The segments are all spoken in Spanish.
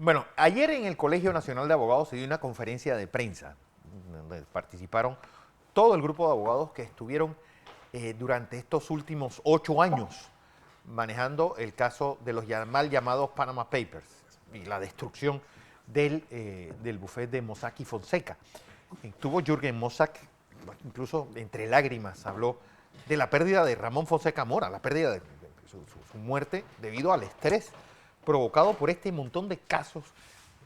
Bueno, ayer en el Colegio Nacional de Abogados se dio una conferencia de prensa donde participaron todo el grupo de abogados que estuvieron durante estos últimos 8 años manejando el caso de los mal llamados Panama Papers y la destrucción del bufete de Mossack y Fonseca. Tuvo Jürgen Mossack, incluso entre lágrimas, habló de la pérdida de Ramón Fonseca Mora, la pérdida de su muerte debido al estrés provocado por este montón de casos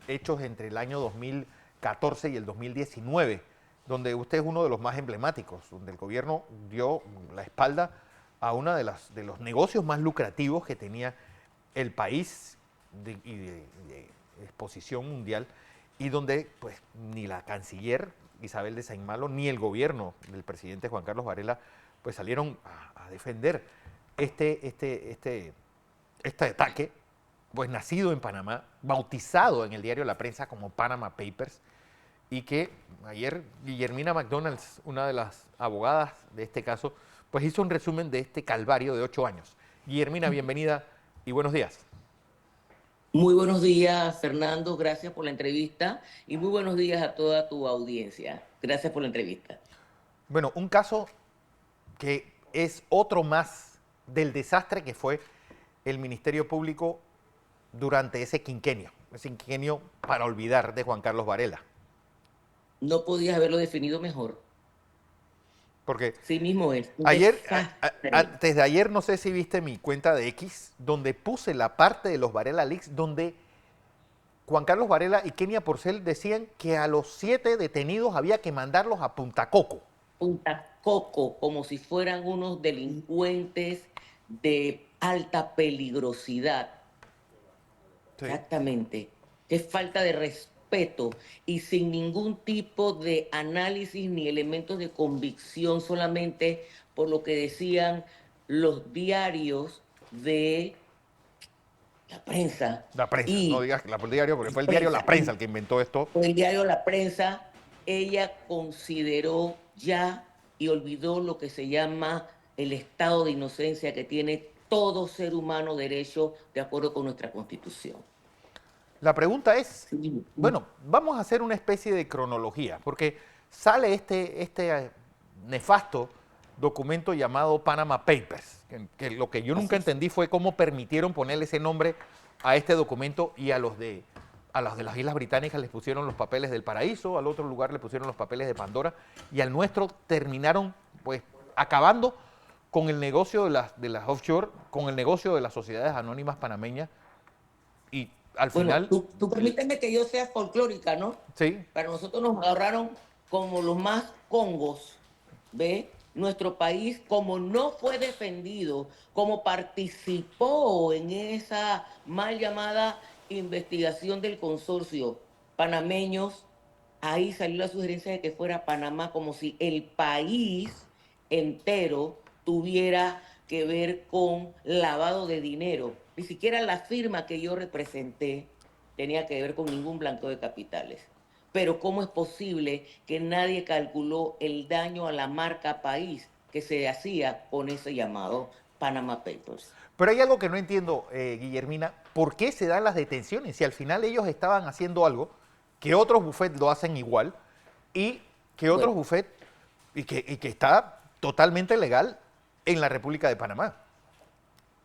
hechos entre el año 2014 y el 2019, donde usted es uno de los más emblemáticos, donde el gobierno dio la espalda a uno de los negocios más lucrativos que tenía el país de exposición mundial y donde pues ni la canciller Isabel de Saint Malo ni el gobierno del presidente Juan Carlos Varela pues salieron a defender este ataque, pues nacido en Panamá, bautizado en el diario La Prensa como Panama Papers, y que ayer Guillermina McDonald's, una de las abogadas de este caso, pues hizo un resumen de este calvario de 8 años. Guillermina, bienvenida y buenos días. Muy buenos días, Fernando. Gracias por la entrevista y muy buenos días a toda tu audiencia. Gracias por la entrevista. Bueno, un caso que es otro más del desastre que fue el Ministerio Público durante ese quinquenio para olvidar de Juan Carlos Varela. No podías haberlo definido mejor. Porque Sí mismo es un ayer, desastre. antes de ayer, no sé si viste mi cuenta de X, donde puse la parte de los Varela Leaks, donde Juan Carlos Varela y Kenia Porcel decían que a los 7 detenidos había que mandarlos a Punta Coco. Punta Coco, como si fueran unos delincuentes de alta peligrosidad. Sí. Exactamente. Qué falta de respeto y sin ningún tipo de análisis ni elementos de convicción, solamente por lo que decían los diarios de la prensa La prensa, no y digas que el diario, porque la fue el diario La prensa Prensa el que inventó esto. por el diario La Prensa, ella consideró ya y olvidó lo que se llama el estado de inocencia que tiene todo ser humano derecho de acuerdo con nuestra Constitución. La pregunta es, Sí. bueno, vamos a hacer una especie de cronología, porque sale este nefasto documento llamado Panama Papers, que lo que yo nunca Así es. entendí fue cómo permitieron ponerle ese nombre a este documento y a los de las Islas Británicas les pusieron los papeles del paraíso, al otro lugar le pusieron los papeles de Pandora y al nuestro terminaron pues acabando con el negocio de las offshore, con el negocio de las sociedades anónimas panameñas y al Bueno, final, tú permíteme que yo sea folclórica, ¿no? sí, Para nosotros nos agarraron como los más congos, ¿ve? Nuestro país, como no fue defendido, como participó en esa mal llamada investigación del consorcio panameños, ahí salió la sugerencia de que fuera Panamá, como si el país entero tuviera que ver con lavado de dinero. Ni siquiera la firma que yo representé tenía que ver con ningún blanqueo de capitales. Pero ¿cómo es posible que nadie calculó el daño a la marca país que se hacía con ese llamado Panama Papers? pero hay algo que no entiendo, Guillermina, ¿por qué se dan las detenciones? Si al final ellos estaban haciendo algo que otros bufetes lo hacen igual y que otros Bueno, bufetes y que está totalmente legal en la República de Panamá.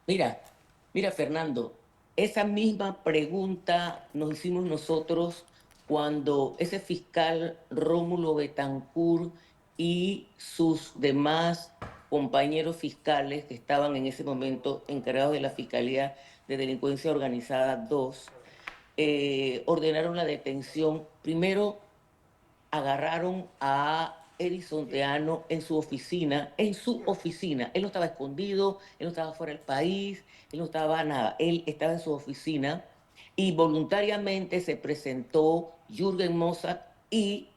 mira, mira, Fernando, esa misma pregunta nos hicimos nosotros cuando ese fiscal Rómulo Betancourt y sus demás compañeros fiscales que estaban en ese momento encargados de la Fiscalía de Delincuencia Organizada 2 ordenaron la detención. Primero agarraron a Edison Teano en su oficina. Él no estaba escondido, él no estaba fuera del país, él no estaba nada. Él estaba en su oficina y voluntariamente se presentó Jürgen Mossack y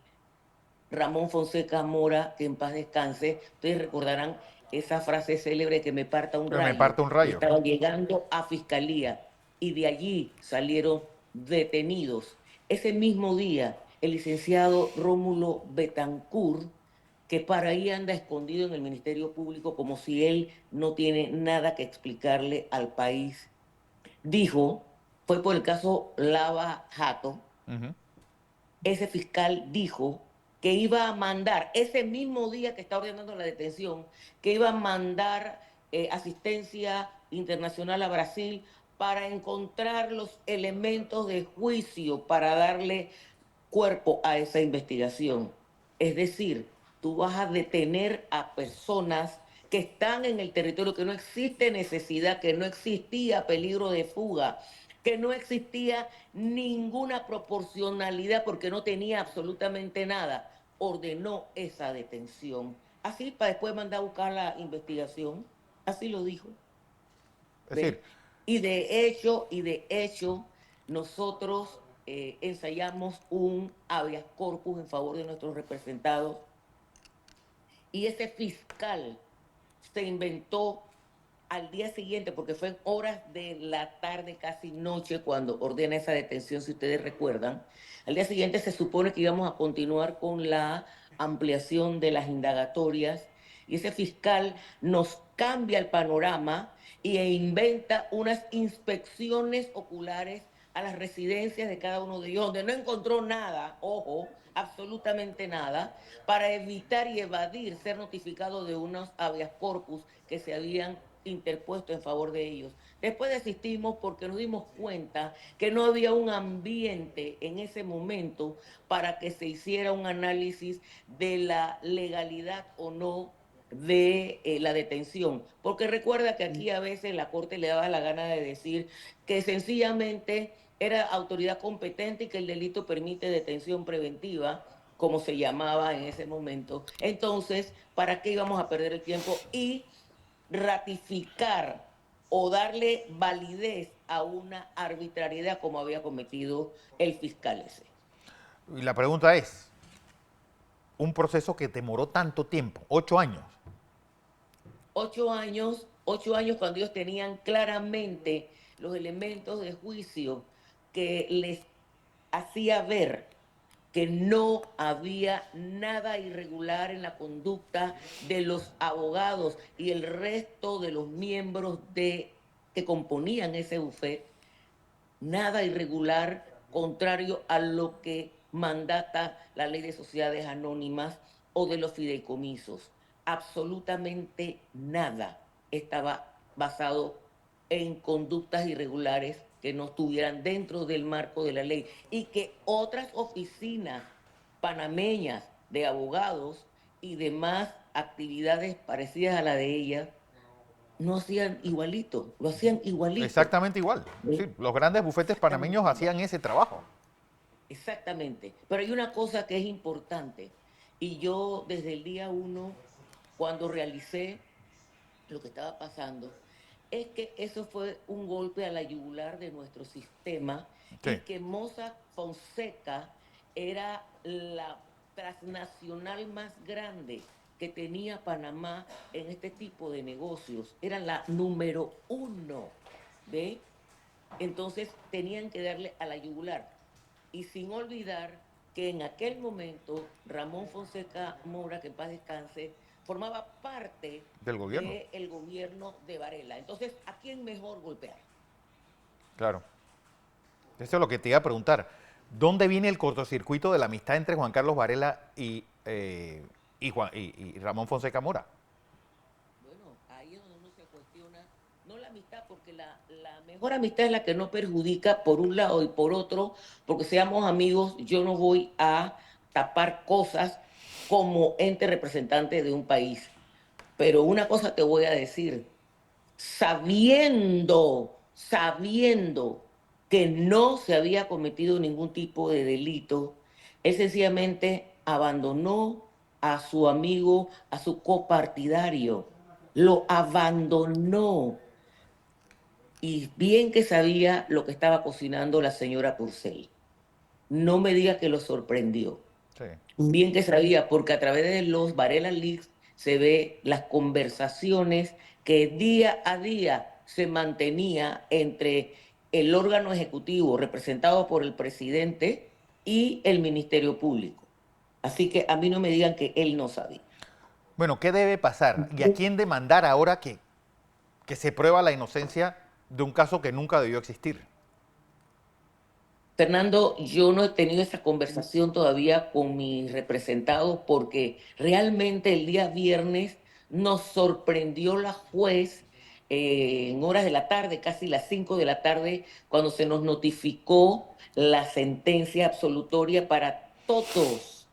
Ramón Fonseca Mora, que en paz descanse. Ustedes recordarán esa frase célebre que me parta un Me rayo. parte un Yo rayo. estaba llegando a fiscalía y de allí salieron detenidos. Ese mismo día, el licenciado Rómulo Betancourt, que para ahí anda escondido en el Ministerio Público como si él no tiene nada que explicarle al país, dijo fue por el caso Lava Jato. Ujú. Ese fiscal dijo que iba a mandar, ese mismo día que está ordenando la detención, que iba a mandar asistencia internacional a Brasil para encontrar los elementos de juicio para darle cuerpo a esa investigación. Es decir, tú vas a detener a personas que están en el territorio, que no existe necesidad, que no existía peligro de fuga, que no existía ninguna proporcionalidad porque no tenía absolutamente nada. Ordenó esa detención. Así para después mandar a buscar la investigación. Así lo dijo. Es ¿Ve? decir, Y de hecho, nosotros ensayamos un habeas corpus en favor de nuestros representados y ese fiscal se inventó al día siguiente, porque fue en horas de la tarde, casi noche, cuando ordena esa detención, si ustedes recuerdan. Al día siguiente se supone que íbamos a continuar con la ampliación de las indagatorias y ese fiscal nos cambia el panorama e inventa unas inspecciones oculares a las residencias de cada uno de ellos, donde no encontró nada, ojo, absolutamente nada, para evitar y evadir ser notificado de unos habeas corpus que se habían interpuesto en favor de ellos. Después desistimos porque nos dimos cuenta que no había un ambiente en ese momento para que se hiciera un análisis de la legalidad o no de la detención. Porque recuerda que aquí a veces la Corte le daba la gana de decir que sencillamente era autoridad competente y que el delito permite detención preventiva, como se llamaba en ese momento. Entonces, ¿para qué íbamos a perder el tiempo? Y ratificar o darle validez a una arbitrariedad como había cometido el fiscal ese. y la pregunta es, un proceso que demoró tanto tiempo, 8 años. 8 años cuando ellos tenían claramente los elementos de juicio que les hacía ver que no había nada irregular en la conducta de los abogados y el resto de los miembros que componían ese bufete, nada irregular contrario a lo que mandata la ley de sociedades anónimas o de los fideicomisos. Absolutamente nada estaba basado en conductas irregulares que no estuvieran dentro del marco de la ley y que otras oficinas panameñas de abogados y demás actividades parecidas a la de ella no hacían igualito, lo hacían igualito. Exactamente igual. ¿Ve? Sí, los grandes bufetes panameños Exactamente igual. hacían ese trabajo. Exactamente. Pero hay una cosa que es importante. Y yo desde el día uno, cuando realicé lo que estaba pasando, es que eso fue un golpe a la yugular de nuestro sistema Sí. y que Mossack Fonseca era la transnacional más grande que tenía Panamá en este tipo de negocios. Era la número uno, ¿ve? Entonces tenían que darle a la yugular. Y sin olvidar que en aquel momento Ramón Fonseca Mora, que en paz descanse, formaba parte Del gobierno. del gobierno de Varela. Entonces, ¿a quién mejor golpear? Claro. Eso es lo que te iba a preguntar. ¿Dónde viene el cortocircuito de la amistad entre Juan Carlos Varela y Ramón Fonseca Mora? Bueno, ahí es donde uno se cuestiona, no la amistad, porque la mejor amistad es la que no perjudica por un lado y por otro, porque seamos amigos, yo no voy a tapar cosas como ente representante de un país. Pero una cosa te voy a decir, sabiendo que no se había cometido ningún tipo de delito, él sencillamente abandonó a su amigo, a su copartidario, lo abandonó y bien que sabía lo que estaba cocinando la señora Purcell. No me diga que lo sorprendió. Sí. Bien que sabía, porque a través de los Varela Leaks se ve las conversaciones que día a día se mantenía entre el órgano ejecutivo representado por el presidente y el Ministerio Público. Así que a mí no me digan que él no sabía. Bueno, ¿qué debe pasar? ¿Y a quién demandar ahora que se prueba la inocencia de un caso que nunca debió existir? Fernando, yo no he tenido esa conversación todavía con mis representados porque realmente el día viernes nos sorprendió la juez en horas de la tarde, casi las 5 de la tarde, cuando se nos notificó la sentencia absolutoria para todos.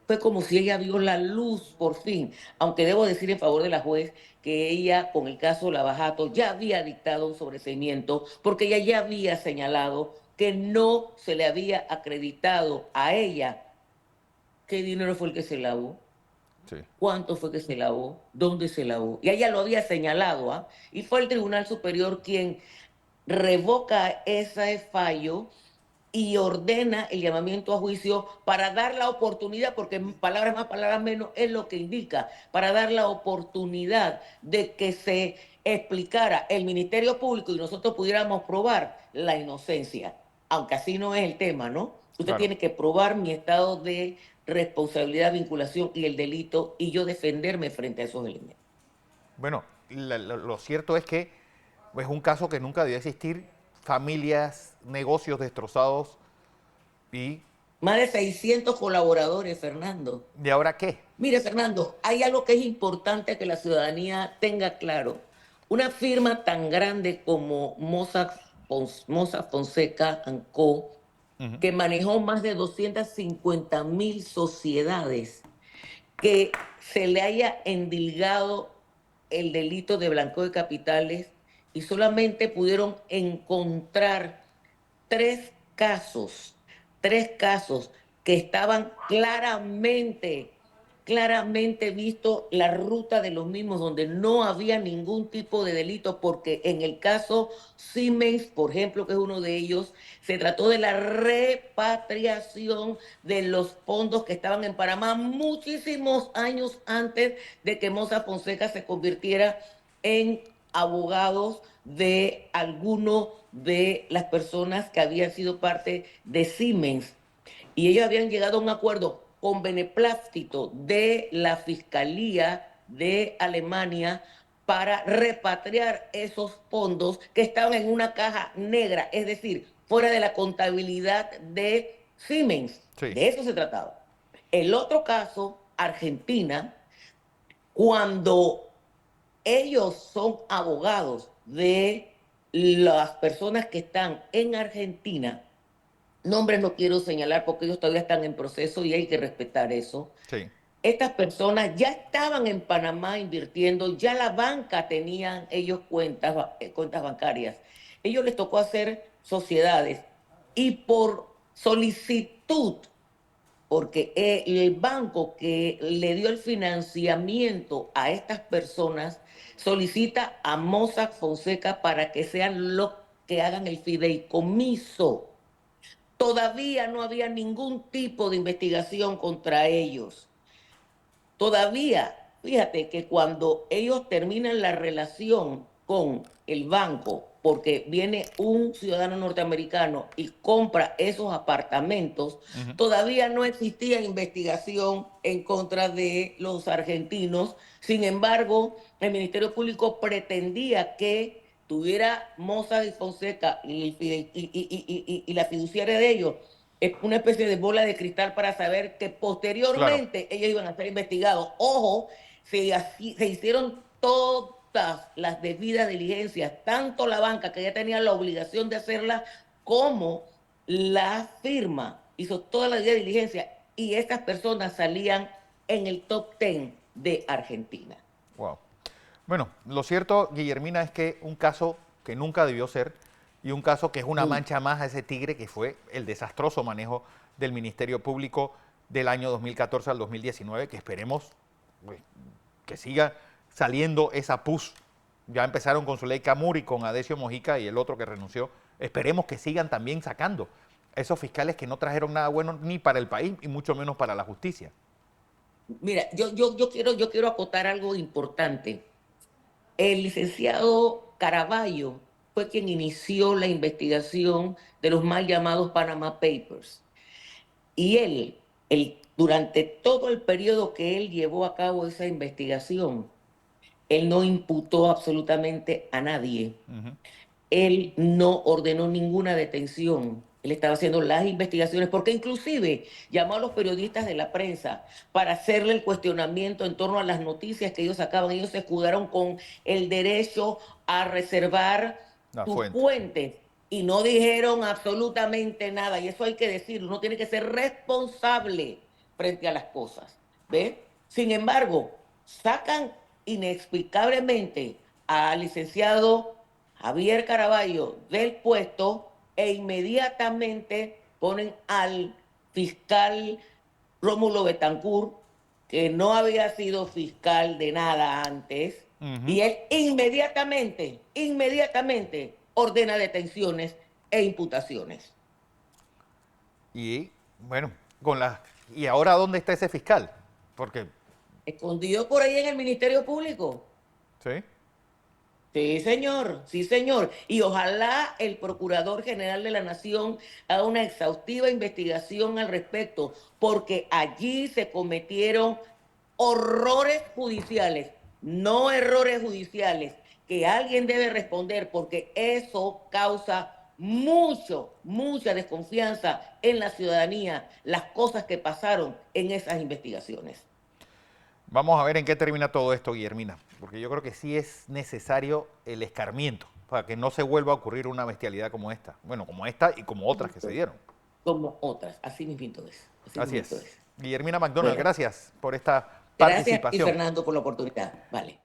Fue como si ella vio la luz por fin, aunque debo decir en favor de la juez que ella con el caso Lavajato ya había dictado un sobreseimiento porque ella ya había señalado que no se le había acreditado a ella qué dinero fue el que se lavó, Sí. cuánto fue que se lavó, dónde se lavó. Y ella lo había señalado, ¿ah? Y fue el Tribunal Superior quien revoca ese fallo y ordena el llamamiento a juicio para dar la oportunidad, porque palabras más, palabras menos es lo que indica, para dar la oportunidad de que se explicara el Ministerio Público y nosotros pudiéramos probar la inocencia, aunque así no es el tema, ¿no? Usted Claro. tiene que probar mi estado de responsabilidad, vinculación y el delito y yo defenderme frente a esos elementos. Bueno, lo cierto es que es un caso que nunca debió existir, familias, negocios destrozados y Más de 600 colaboradores, Fernando. ¿de ahora qué? Mire, Fernando, hay algo que es importante que la ciudadanía tenga claro. Una firma tan grande como Mossack Fonseca and Co., Ujú. que manejó más de 250.000 sociedades, que se le haya endilgado el delito de blanqueo de capitales y solamente pudieron encontrar tres casos, tres casos que estaban claramente visto la ruta de los mismos, donde no había ningún tipo de delito, porque en el caso Siemens, por ejemplo, que es uno de ellos, se trató de la repatriación de los fondos que estaban en Panamá muchísimos años antes de que Mossack Fonseca se convirtiera en abogados de alguno de las personas que habían sido parte de Siemens y ellos habían llegado a un acuerdo con beneplácito de la Fiscalía de Alemania para repatriar esos fondos que estaban en una caja negra, es decir, fuera de la contabilidad de Siemens. Sí. De eso se trataba. El otro caso, Argentina, cuando ellos son abogados de las personas que están en Argentina. Nombres no quiero señalar porque ellos todavía están en proceso y hay que respetar eso. Sí. Estas personas ya estaban en Panamá invirtiendo, ya la banca tenían ellos cuentas bancarias. Ellos les tocó hacer sociedades y por solicitud porque el banco que le dio el financiamiento a estas personas solicita a Mossack Fonseca para que sean los que hagan el fideicomiso. Todavía no había ningún tipo de investigación contra ellos. Todavía, fíjate que cuando ellos terminan la relación con el banco, porque viene un ciudadano norteamericano y compra esos apartamentos, Ujú. todavía no existía investigación en contra de los argentinos. Sin embargo, el Ministerio Público pretendía que tuviera Mossack y Fonseca y la fiduciaria de ellos es una especie de bola de cristal para saber que Claro. posteriormente ellos iban a ser investigados. Ojo, se hicieron todas las debidas diligencias, tanto la banca que ya tenía la obligación de hacerla, como la firma hizo toda la debida diligencia y estas personas salían en el top 10 de Argentina. Wow. Bueno, lo cierto, Guillermina, es que un caso que nunca debió ser y un caso que es una Mm. mancha más a ese tigre que fue el desastroso manejo del Ministerio Público del año 2014 al 2019, que esperemos pues, que siga saliendo esa pus. Ya empezaron con Zuleika Muri, con Adesio Mojica y el otro que renunció. Esperemos que sigan también sacando esos fiscales que no trajeron nada bueno ni para el país y mucho menos para la justicia. Mira, yo quiero acotar algo importante. El licenciado Caraballo fue quien inició la investigación de los mal llamados Panama Papers. Y durante todo el periodo que él llevó a cabo esa investigación, él no imputó absolutamente a nadie. Ujú. él no ordenó ninguna detención. Él estaba haciendo las investigaciones porque inclusive llamó a los periodistas de la prensa para hacerle el cuestionamiento en torno a las noticias que ellos sacaban. Ellos se escudaron con el derecho a reservar La sus fuente. fuentes y no dijeron absolutamente nada. Y eso hay que decirlo. Uno tiene que ser responsable frente a las cosas. ¿Ves? Sin embargo, sacan inexplicablemente al licenciado Javier Caraballo del puesto e inmediatamente ponen al fiscal Rómulo Betancourt, que no había sido fiscal de nada antes, Ujú. y él inmediatamente ordena detenciones e imputaciones. Y bueno, con las ¿y ahora dónde está ese fiscal? Porque, Escondido por ahí en el Ministerio Público. ¿sí? Sí, señor, sí, señor. Y ojalá el Procurador General de la Nación haga una exhaustiva investigación al respecto, porque allí se cometieron horrores judiciales, no errores judiciales, que alguien debe responder, porque eso causa mucha desconfianza en la ciudadanía, las cosas que pasaron en esas investigaciones. Vamos a ver en qué termina todo esto, Guillermina, porque yo creo que sí es necesario el escarmiento para que no se vuelva a ocurrir una bestialidad como esta. Bueno, como esta y como otras que se dieron. Como otras, así mismo es, así Así mismo es. es. Guillermina McDonald, Bueno. gracias por esta Gracias y participación. Fernando por la oportunidad. Vale.